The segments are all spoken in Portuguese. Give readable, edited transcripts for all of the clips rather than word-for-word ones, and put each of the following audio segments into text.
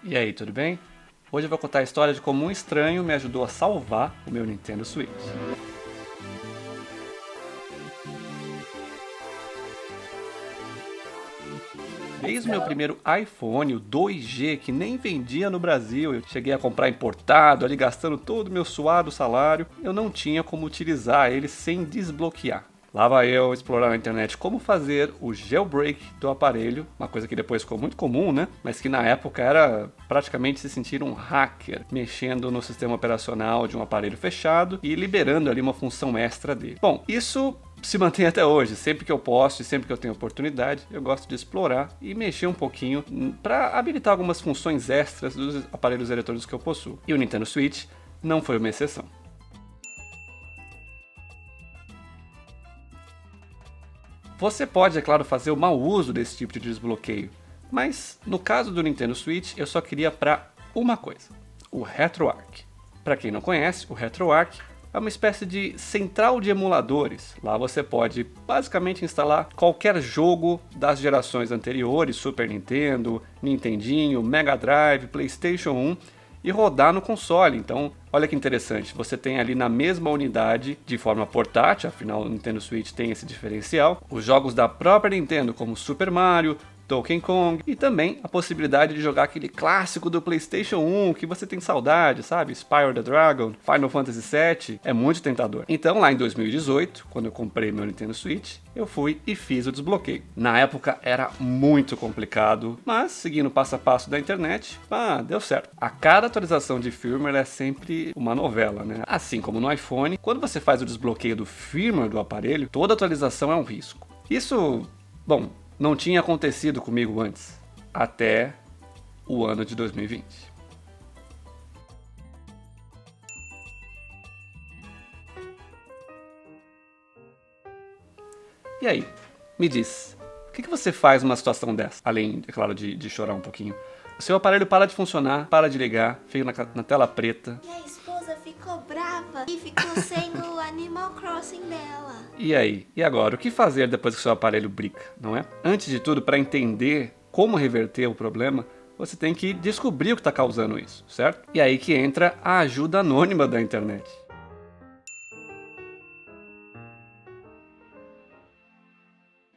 E aí, tudo bem? Hoje eu vou contar a história de como um estranho me ajudou a salvar o meu Nintendo Switch. Desde o meu primeiro iPhone, o 2G, que nem vendia no Brasil, eu cheguei a comprar importado, ali gastando todo o meu suado salário, eu não tinha como utilizar ele sem desbloquear. Lá vai eu explorar na internet como fazer o jailbreak do aparelho, uma coisa que depois ficou muito comum, né? Mas que na época era praticamente se sentir um hacker, mexendo no sistema operacional de um aparelho fechado e liberando ali uma função extra dele. Bom, isso se mantém até hoje. Sempre que eu posso e sempre que eu tenho oportunidade, eu gosto de explorar e mexer um pouquinho para habilitar algumas funções extras dos aparelhos eletrônicos que eu possuo. E o Nintendo Switch não foi uma exceção. Você pode, é claro, fazer o mau uso desse tipo de desbloqueio, mas no caso do Nintendo Switch eu só queria para uma coisa: o RetroArch. Para quem não conhece, o RetroArch é uma espécie de central de emuladores. Lá você pode basicamente instalar qualquer jogo das gerações anteriores, Super Nintendo, Nintendinho, Mega Drive, PlayStation 1, e rodar no console. Então, olha que interessante, você tem ali na mesma unidade, de forma portátil, afinal o Nintendo Switch tem esse diferencial, os jogos da própria Nintendo como Super Mario, Donkey Kong, e também a possibilidade de jogar aquele clássico do PlayStation 1 que você tem saudade, sabe? Spyro the Dragon, Final Fantasy VII, é muito tentador. Então, lá em 2018, quando eu comprei meu Nintendo Switch, eu fui e fiz o desbloqueio. Na época era muito complicado, mas seguindo o passo a passo da internet, deu certo. A cada atualização de firmware é sempre uma novela, né? Assim como no iPhone, quando você faz o desbloqueio do firmware do aparelho, toda atualização é um risco. Isso, bom, não tinha acontecido comigo antes, até o ano de 2020. E aí, me diz, o que você faz numa situação dessa? Além, é claro, de chorar um pouquinho. O seu aparelho para de funcionar, para de ligar, fica na tela preta. Minha esposa ficou brava e ficou sem o Animal Crossing dela. E aí? E agora? O que fazer depois que o seu aparelho brica, não é? Antes de tudo, para entender como reverter o problema, você tem que descobrir o que está causando isso, certo? E aí que entra a ajuda anônima da internet.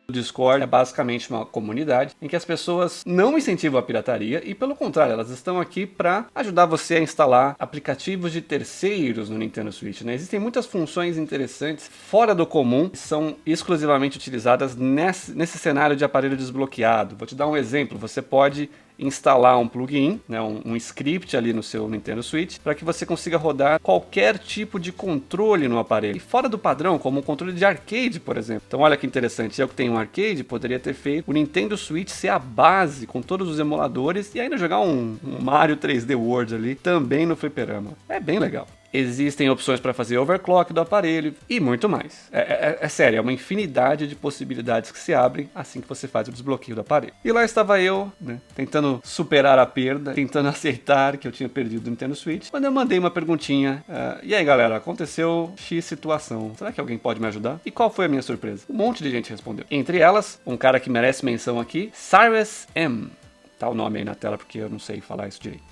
O Discord é basicamente uma comunidade em que as pessoas não incentivam a pirataria e, pelo contrário, elas estão aqui para ajudar você a instalar aplicativos de terceiros no Nintendo Switch, né? Existem muitas funções interessantes fora do comum que são exclusivamente utilizadas nesse cenário de aparelho desbloqueado. Vou te dar um exemplo. Você pode instalar um plugin, né, um script ali no seu Nintendo Switch, para que você consiga rodar qualquer tipo de controle no aparelho. E fora do padrão, como um controle de arcade, por exemplo. Então olha que interessante, eu que tenho um arcade, poderia ter feito o Nintendo Switch ser a base, com todos os emuladores, e ainda jogar um Mario 3D World ali, também no fliperama. É bem legal. Existem opções para fazer overclock do aparelho e muito mais. É sério, é uma infinidade de possibilidades que se abrem assim que você faz o desbloqueio do aparelho. E lá estava eu, né, tentando superar a perda, tentando aceitar que eu tinha perdido o Nintendo Switch, quando eu mandei uma perguntinha. E aí galera, aconteceu X situação, será que alguém pode me ajudar? E qual foi a minha surpresa? Um monte de gente respondeu. Entre elas, um cara que merece menção aqui, Cyrus M. Tá o nome aí na tela porque eu não sei falar isso direito.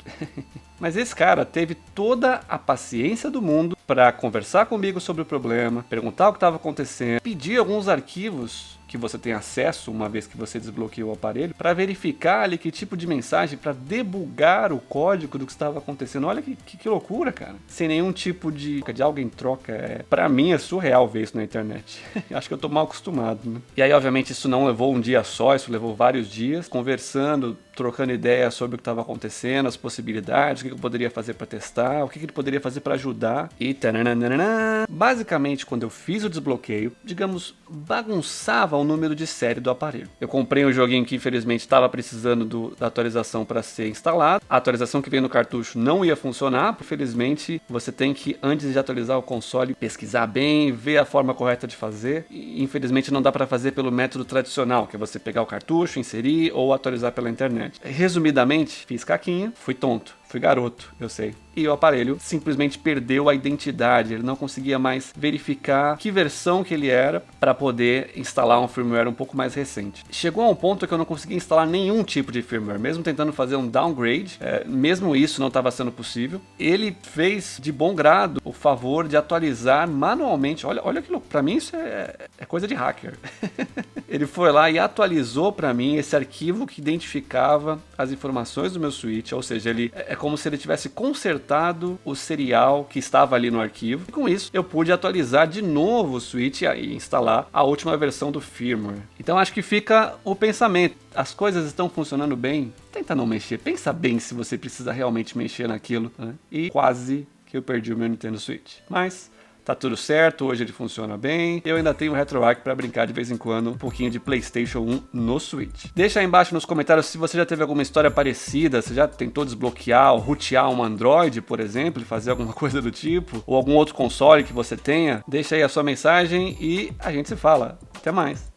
Mas esse cara teve toda a paciência do mundo para conversar comigo sobre o problema, perguntar o que estava acontecendo, pedir alguns arquivos que você tem acesso uma vez que você desbloqueou o aparelho, para verificar ali que tipo de mensagem, para debugar o código do que estava acontecendo. Olha que loucura, cara. Sem nenhum tipo de algo em troca. Para mim é surreal ver isso na internet. Acho que eu tô mal acostumado, né? E aí, obviamente, isso não levou um dia só, isso levou vários dias, conversando, trocando ideias sobre o que estava acontecendo, as possibilidades, o que eu poderia fazer para testar, o que ele poderia fazer para ajudar. E taranana. Basicamente, quando eu fiz o desbloqueio, digamos, bagunçava o número de série do aparelho. Eu comprei um joguinho que infelizmente estava precisando da atualização para ser instalado. A atualização que veio no cartucho não ia funcionar. Infelizmente, você tem que, antes de atualizar o console, pesquisar bem, ver a forma correta de fazer. E, infelizmente, não dá para fazer pelo método tradicional, que é você pegar o cartucho, inserir ou atualizar pela internet. Resumidamente, fiz caquinha, fui tonto. Fui garoto, eu sei. E o aparelho simplesmente perdeu a identidade, ele não conseguia mais verificar que versão que ele era para poder instalar um firmware um pouco mais recente. Chegou a um ponto que eu não conseguia instalar nenhum tipo de firmware, mesmo tentando fazer um downgrade, mesmo isso não estava sendo possível. Ele fez de bom grado o favor de atualizar manualmente, olha que louco, para mim isso é coisa de hacker. Ele foi lá e atualizou para mim esse arquivo que identificava as informações do meu switch, ou seja, ele é como se ele tivesse consertado o serial que estava ali no arquivo. E com isso eu pude atualizar de novo o switch e instalar a última versão do firmware. Então acho que fica o pensamento. As coisas estão funcionando bem? Tenta não mexer. Pensa bem se você precisa realmente mexer naquilo, né? E quase que eu perdi o meu Nintendo Switch. Mas tá tudo certo, hoje ele funciona bem. Eu ainda tenho o RetroArch para brincar de vez em quando um pouquinho de PlayStation 1 no Switch. Deixa aí embaixo nos comentários se você já teve alguma história parecida, se já tentou desbloquear ou rootear um Android, por exemplo, e fazer alguma coisa do tipo, ou algum outro console que você tenha. Deixa aí a sua mensagem e a gente se fala. Até mais!